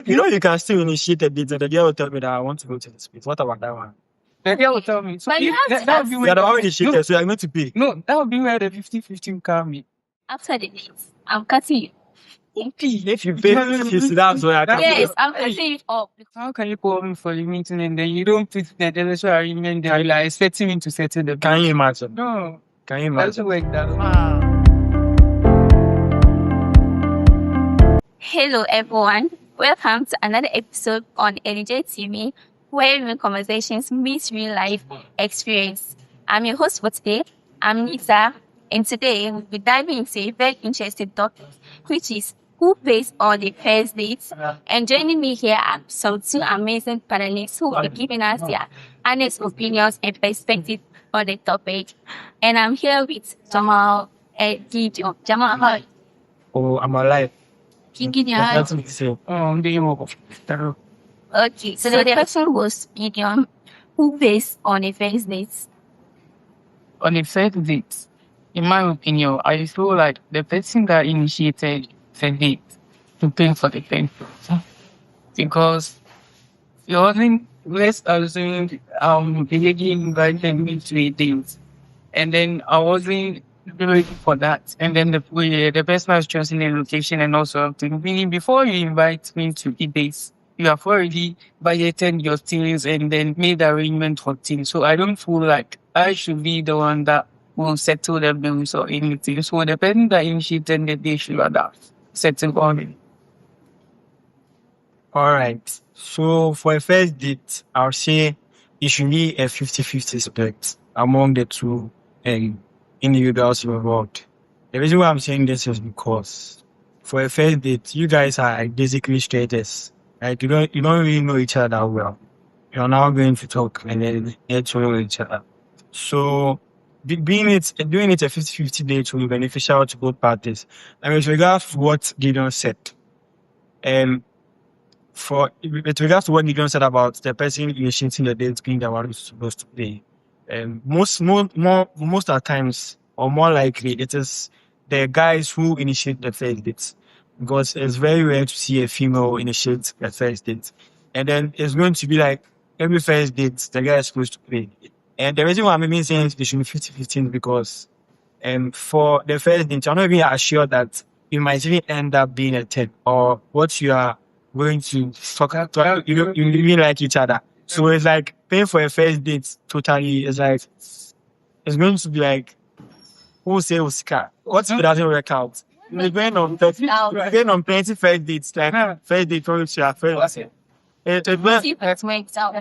You can still initiate a date and the girl will tell me that I want to go to this place. What about that one? The girl will tell me. So But you have that, to that would be ask. You are the one who where initiated, so you are going to pay. no, that would be where the 50-50 will come in. After the date, I'm cutting you. Okay, if you pay 50, that's where I can Yes, I'm cutting it up. How can you call me for the meeting and then you don't put the initial arrangement there? You're like expecting me to settle the bill? Can you imagine? No, Can you that's imagine? like that. Hello, everyone. Welcome to another episode on LJ TV, where real conversations meet real life experience. I'm your host for today. I'm Nita, and today we'll be diving into a very interesting topic, which is who pays on the first date. And joining me here are some two amazing panelists who will be giving us their honest opinions and perspective on the topic. And I'm here with Jamal and Gideon. Jamal, hi. Oh, I'm alive. Gideon, hi. That's what you say. Oh, I'm doing more. Okay, so the question was Gideon, who pays on a first date? On the first date, in my opinion, I feel like the person that initiated the date to pay for the thing. Because it wasn't, let's assume, the lady invited me to a date. And then I wasn't ready for that. And then the person was choosing the location and also something. Meaning before you invite me to the dates, you have already budgeted your things and then made arrangement for things. So I don't feel like I should be the one that will settle the bills or anything. So the person that initiated the date should have settle on it. All right. So for a first date, I'll say it should be a 50-50 split among the two individuals involved. The reason why I'm saying this is because for a first date, you guys are like basically strangers. Like you don't really know each other that well. You're now going to talk and then get to know each other. So doing it a 50-50 date will be beneficial to both parties. And with regards to what Gideon said, with regards to what Gideon said about the person initiating the date being the one who's supposed to pay, most of the times, or more likely, it is the guys who initiate the first dates, because it's very rare to see a female initiate the first date, and then it's going to be like every first date the guy is supposed to pay. And the reason why I'm even saying it should be 50-50 is because for the first date, you're not even assured that you might even end up being a 10, or what you are going to talk about, you really like each other. So it's like paying for a first date totally is like, it's going to be like, who say Oscar? What if it doesn't work out? We're going on 20 first dates, like first date from which you are first. What if it works out?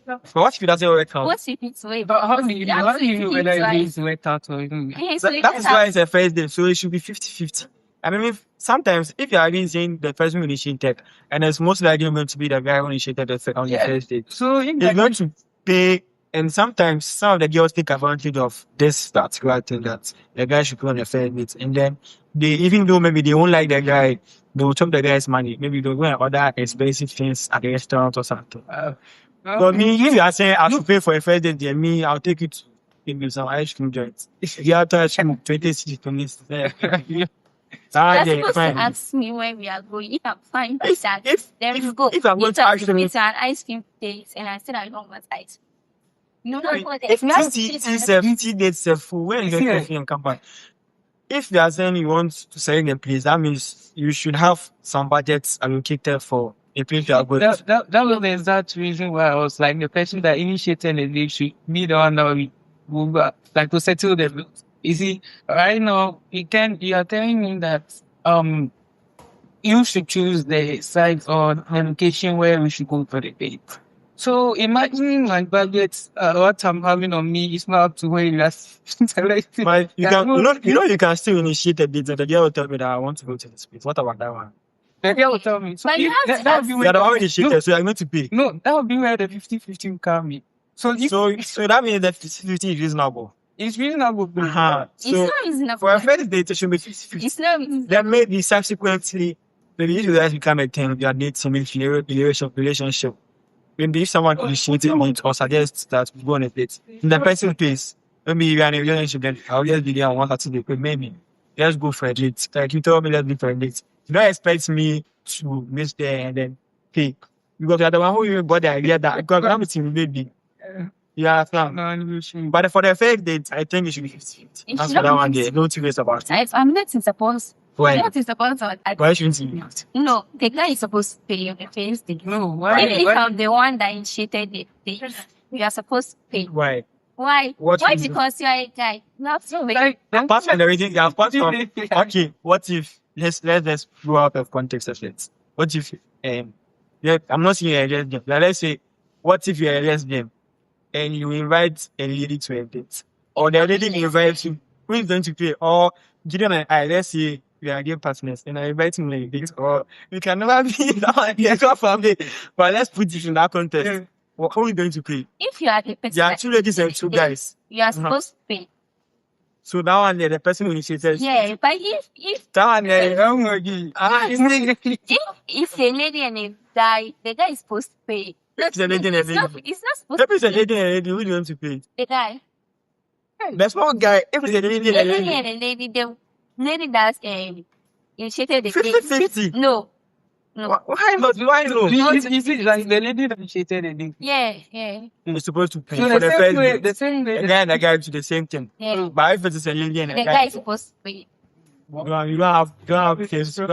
But what if it doesn't work out? What if it's way? But how do you know whether it is worked out or even? That is why it's a first date, so it should be 50-50. I mean, sometimes if you are even saying the person who initiated, and it's most likely going to be the guy who initiated the first date, So he's going to pay. And sometimes some of the girls take advantage of this particular thing that the guy should put on the first date, and then they, even though maybe they won't like the guy, they will chop the guy's money. Maybe they'll go and order expensive things at the restaurant or something. But me, if you are saying I should pay for a first date, then me, I'll take it to maybe some ice cream joints. You have to ice cream 20 cities to me. You're supposed to ask me where we are going. If I'm fine with that, then we go. If I'm going to ask you, it's an ice cream place, and I said I don't want ice cream. No, if you see 50 dates are full, when you get coffee and come back. If you are saying you want to sell the place, that means you should have some budgets allocated for a place you are going to. That was the exact reason why I was like the person that initiated the deal should be the one that will like to settle the bills. You see, right now you are telling me that you should choose the site or the location where we should go for the date. So imagine my budget, what I'm having on me is not up to where you are selecting. But you can still initiate a date and the girl will tell me that I want to go to this place. What about that one? The girl will tell me. So But you have to that would ask. be You where are the one initiated, so I'm going to pay. no, that would be where the 50-50 will come in. So that means that 50-50 is reasonable. it's reasonable. It's So not reasonable. for a first date, it should be 50-50. It's not reasonable. Then maybe subsequently, maybe if you guys become a 10, you are dating, relationship. Maybe if someone initiates it or suggests that we go on a date, and the person pays, maybe you are in a relationship, then I'll just be there on 1 Saturday, but maybe let's go for a date. Like you told me, let's go for a date. You don't expect me to miss there and then pay. Because you're the one who even bought the idea that because I'm a baby. You understand? But for the first date, I think it should be 50-50. It That's should for that not one be day. No two ways about it. I'm not supposed. Why? I'm not supposed to. Why shouldn't you be 50? No, the guy is supposed to pay on the first day. No, why? If I'm the one that initiated the date, you are supposed to pay. Why? Why? What Why? reason? Because you are a guy. You have to pay. Like, Apart from the reason, yeah, apart from okay, what if let's go out of context of it. What if yeah, I'm not saying you're a lesbian. Like, let's say, what if you're a lesbian and you invite a lady to a date, or the lady invites you, who is going to pay? Or Gideon and I, let's say we are gay partners, and I invite him to a date, or we can never be that family. But let's put it in that context. Well, who is going to pay? If you are the person, There are that two ladies and two guys. you are supposed to pay. So that one there, the person who initiated. Yeah, but if That one there, if a lady and a guy, the guy is supposed to pay. it's a lady and a It's not, lady. it's not supposed If to it's a pay lady and a lady, who do you want to pay? the guy. The small guy, if it's a lady and The a lady lady, and a lady, the lady that's initiated the 50-50. No. Why not? Why no? is it like the lady that initiated the date? Yeah. You're supposed to pay So for the first the date. same way, And then the guy do the same thing. Yeah. But if it's a lady and a The guy, guy is supposed to pay. you don't have face. You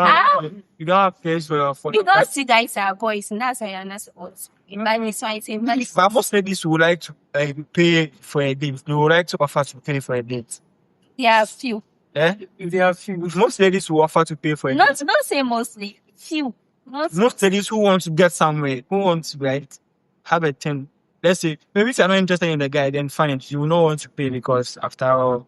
don't have face for the Because you guys are boys, and that's why you're not supposed to pay. But it's why it's a man. But most ladies would like to pay for a date. They would like to offer to pay for a date. There are few. Eh? they are few. Most ladies will offer to pay for a date. Not say mostly. Few. Not Most ladies who want to get somewhere, who want to have a thing. Let's say maybe if you're not interested in the guy, then fine, you will not want to pay because after all,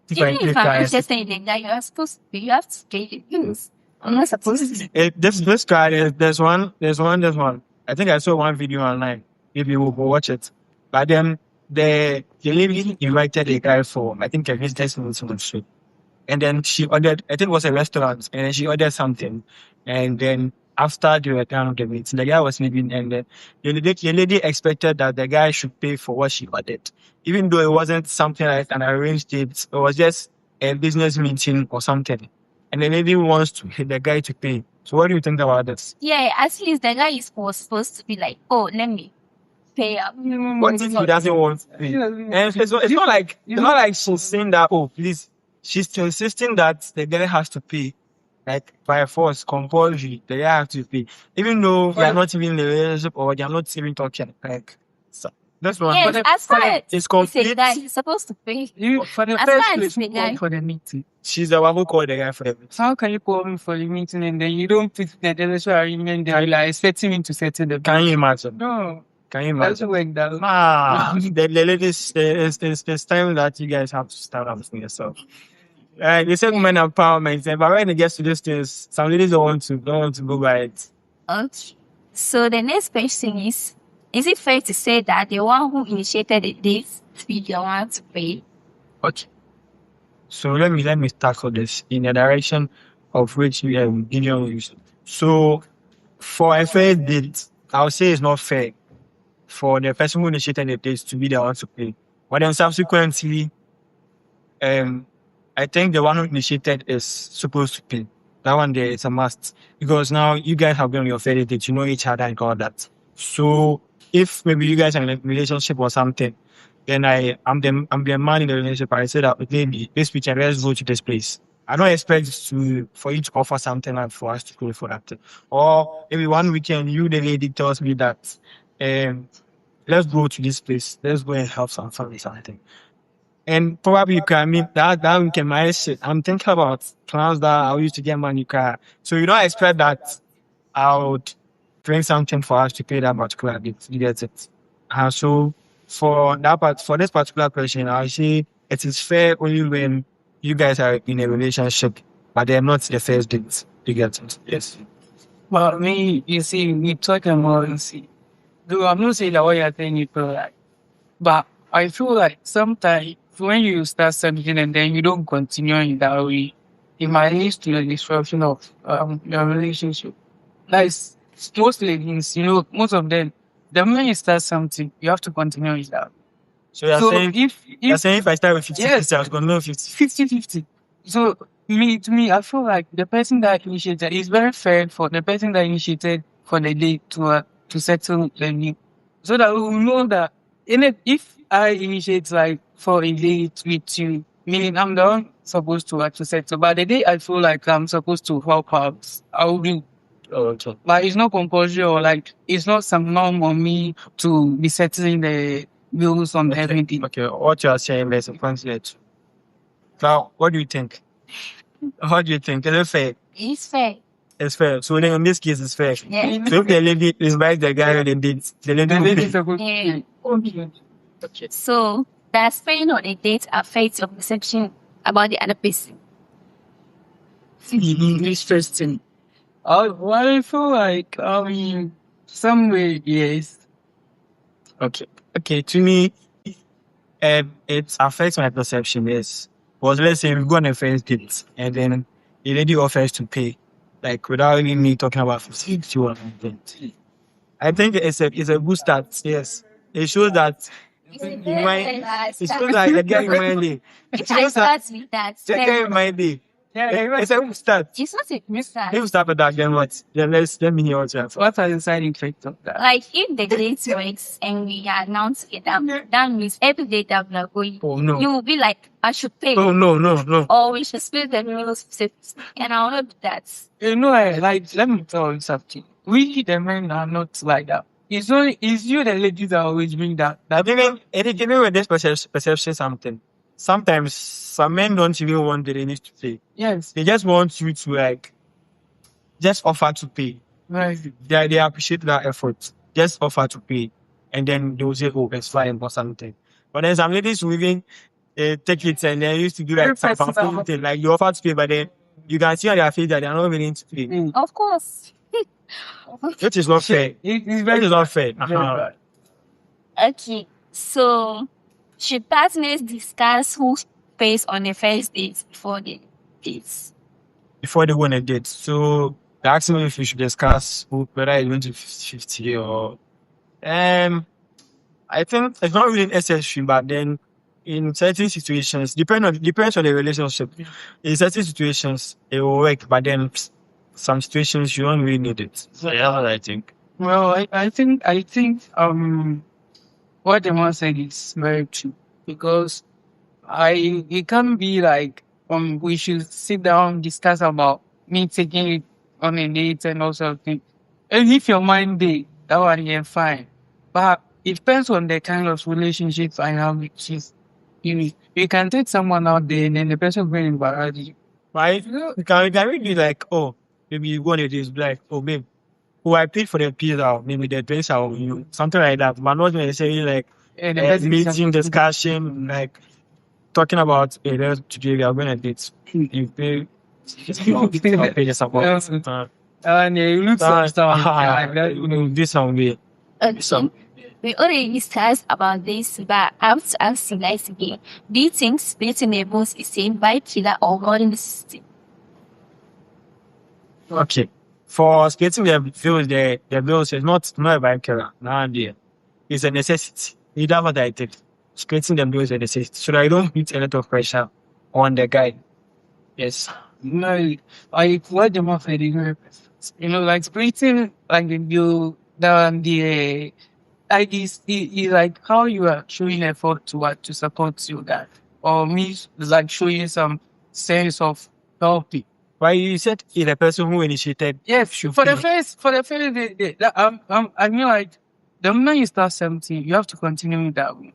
even if I'm guys. interested in the guy, you are supposed to pay. You have to pay the bills. I'm not supposed to. This guy, there's one. I think I saw one video online. If you will go watch it, but then the lady invited a guy for I think a business meeting, and then she ordered. I think it was a restaurant, and then she ordered something, and then after the return of the meeting, the guy was leaving, and then the lady expected that the guy should pay for what she ordered, even though it wasn't something like an arranged date. It was just a business meeting or something, and the lady wants the guy to pay. So what do you think about this? Yeah, at least the guy is supposed to be like, oh, let me pay up. What if he doesn't want to pay? And it's not like she's saying that, oh, please. She's insisting that the guy has to pay. Like by force, compulsory, the guy has to pay. Even though they are not even in a relationship or they are not even talking. Like, so that's one. Yes, as far as It's it's a complete. guy, he's supposed to pay. You for the As first far as place, the you guy- call for the meeting. She's the one who called the guy for the So how can you call me for the meeting and then you don't put the initial agreement there? Like expecting me to settle the bill? Can you imagine? No, Can you that's imagine? like that. The ladies, it's time that you guys have to start up for yourself. They say women empowerment, but when it gets to these things, some ladies don't want to go by it. Okay. So the next question is it fair to say that the one who initiated the date to be the one to pay? Okay. So let me tackle this in the direction of which we are Gideon used. So for a first date, I would say it's not fair for the person who initiated the date to be the one to pay. But then subsequently, I think the one who initiated is supposed to pay. That one there is a must because now you guys have been on your first date, you know each other and all that. So if maybe you guys are in a relationship or something, then I'm the man in the relationship. I say that maybe this weekend let's go to this place. I don't expect for you to offer something and for us to go for that. Or maybe one weekend you the lady tells me that let's go to this place. Let's go and help some family something. And probably you can meet that weekend my shit. I'm thinking about plans that I used to get money car. So you don't expect that I would bring something for us to pay that particular bit. You get it. So for this particular question, I say it is fair only when you guys are in a relationship, but they're not the first date. You get it. Yes. Well, me, you see, we talking about, you see, though I'm not saying that what you're saying is correct, but I feel like sometimes when you start something and then you don't continue in that way, it might lead to the disruption of your relationship. Like most ladies, most of them, the moment you start something, you have to continue with that. So you're So saying if I start with 50, Yes. I was going to know 50. 50-50. So to me, I feel like the person that initiated is very fair for the person that initiated for the date to settle the date, so that we will know that if I initiate like for a date with you, meaning I'm the one supposed to settle, but the day I feel like I'm supposed to help out, I will do. Okay. Like it's not compulsory or like it's not some norm on me to be settling the bills on everything. Okay, what you are saying is a translate. Now, what do you think? What do you think? Is it fair? It's fair. It's fair. So then in this case, it's fair. Yeah. So if the lady is by the guy on the date, the lady The will lady pay. is supposed Yeah. to Okay. So does spending on a date affect your perception about the other person? interesting. Well, I feel like some way yes. Okay. Okay. To me, it affects my perception. Yes. Because let's say we go on a first date and then the lady offers to pay, like without even me talking about 50 or anything. I think it's a good start. Yes. It shows that it shows that the guy in mind it. It It shows that starts with that. the guy in mind it. Yeah, It's a good start. It's not a good start. If we start with that, then what? Then let me hear what you have. what are the side effects of that? Like if the date works and we are now together, that means every date that we are going, Oh no. you will be like, I should pay. Oh no. Or we should split the bills 50. And I will not do that. You know, like let me tell you something. We the men are not like that. It's you the ladies that always bring that. Even with this perception something, sometimes some men don't even want the ladies to pay. Yes, They just want you to like just offer to pay. right. They appreciate that effort. Just offer to pay. And then they'll say, oh, it's fine or something. But then some ladies will even take it and they used to do like some Personal. thing. Like you offer to pay, but then you can see on their face that they are not willing to pay. Of course. Which is not fair. It's Which very is not fair. very Uh-huh. bad. Okay. So should partners discuss who pays on the first date before the dates? Before they go on a date. So they're asking me if we should discuss whether it's going to be 50 or I think it's not really necessary, but then in certain situations, depends on the relationship. In certain situations it will work, but then some situations you don't really need it. So yeah, what I think. Well, I think what the man said is very true because it can be like we should sit down discuss about me taking it on a date and also thing. And if your mind day that one yeah fine, but it depends on the kind of relationships I have with you. You can take someone out there and then the person will embarrass you. Right? You can really be like, oh, maybe you go on a date, be like, oh babe, I paid for the pizza, maybe the drinks are on you, something like that. But not necessarily like And the person meeting, discussion, like talking about today we are going to date. You pay. I'll pay the support. and you look some stuff like that. This one way. Okay. We already discussed about this, but I have to ask you guys again. Do you think splitting the bills is same by killer or running the system? Okay. For splitting the bills is not a bad killer. It's a necessity. You know what I think. Splitting the bills is a necessity. So that I don't put a lot of pressure on the guy. Yes. No, like what the man said, you know, like splitting like the bill down the like is like how you are showing effort to support your guy, or me like showing some sense of helping. Why you said is the person who initiated? Yes, should for the pay. first day, I mean like the moment you start something, you have to continue with that way.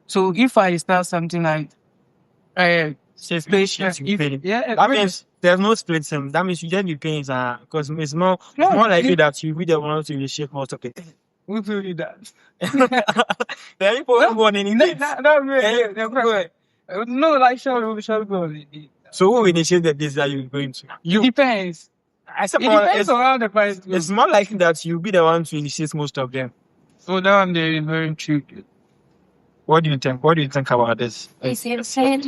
So if I start something like Says patience, you pay. yeah, That means there's no splitting. That means you just be paying because it's more No, more likely that you be the one to initiate most of it. we feel that. There people who go on any dates. No, like shall go. So who initiated this that you're going to? It depends. I It suppose depends on how the price goes. it's more likely that you be the one to initiate most of them. So that one there is very true. What do you think? What do you think about this? It's a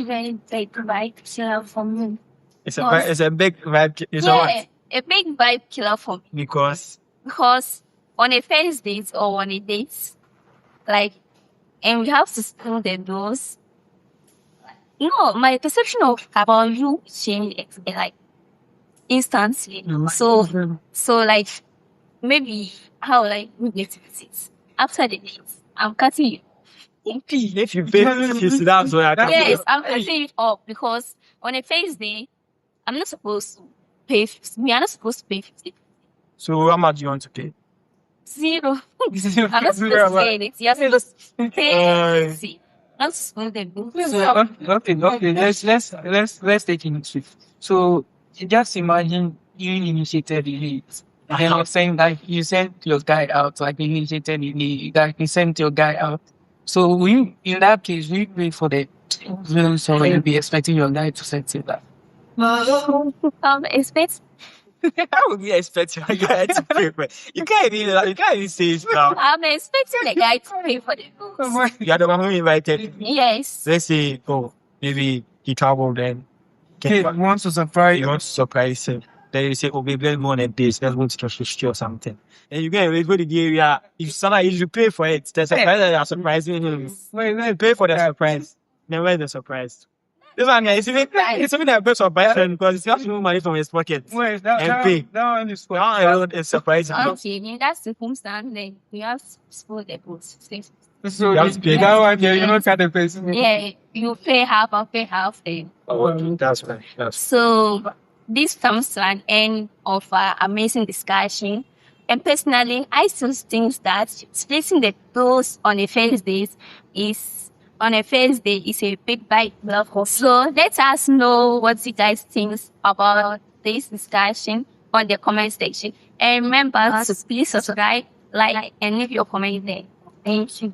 very big vibe killer for me. It's a big vibe. It's a Yeah, what? a big vibe killer for me. Because Because on a first date or on a date, like, and we have to spill the bills. No, my perception of about you changed like instantly. So like maybe how like we get to it after the date. I'm cutting you. Okay, if you pay, you that's what I can Yes, I'm cutting it off because on a first day, I'm not supposed to pay. We are not supposed to pay 50. So how much do you want to pay? Zero. I'm not supposed to pay it. You're supposed to pay 50. Not supposed to pay. So, okay. Let's take it in shift. So just imagine you initiated the date. And I'm saying like you sent your guy out, like you initiated the date, like you sent your guy out. So we in that case we pay for the room, so you'll be expecting your guy to set it up. Expect. How would you expect your guy to pay for it? You can't even say it now. I'm expecting the guy to pay for the bills. You are the one who invited. Yes. Let's say, oh, maybe he traveled then. He wants to surprise You you. want to surprise him. Then you say, oh, baby, let's go on a date. Let's go to Kyoshi or something. And you get go to the area. If somebody you should pay for it, the surprise that you are surprising him. Wait, Pay for the surprise. Then where's the surprise? This one, it's even a best surprise because it's not no money from his pocket. Wait, And pay. that one is for Now alone is surprising. Okay, in that circumstance, then we have to split the bills. So You have to pay that one, you're not kind of person. Yeah, you pay half, I'll pay half. Then. Oh, that's right. That's So this comes to an end of our amazing discussion. And personally, I still think that splitting the bills on a first day is a big bite love. So let us know what you guys think about this discussion on the comment section. And remember to please subscribe, like, and leave your comment there. Thank you.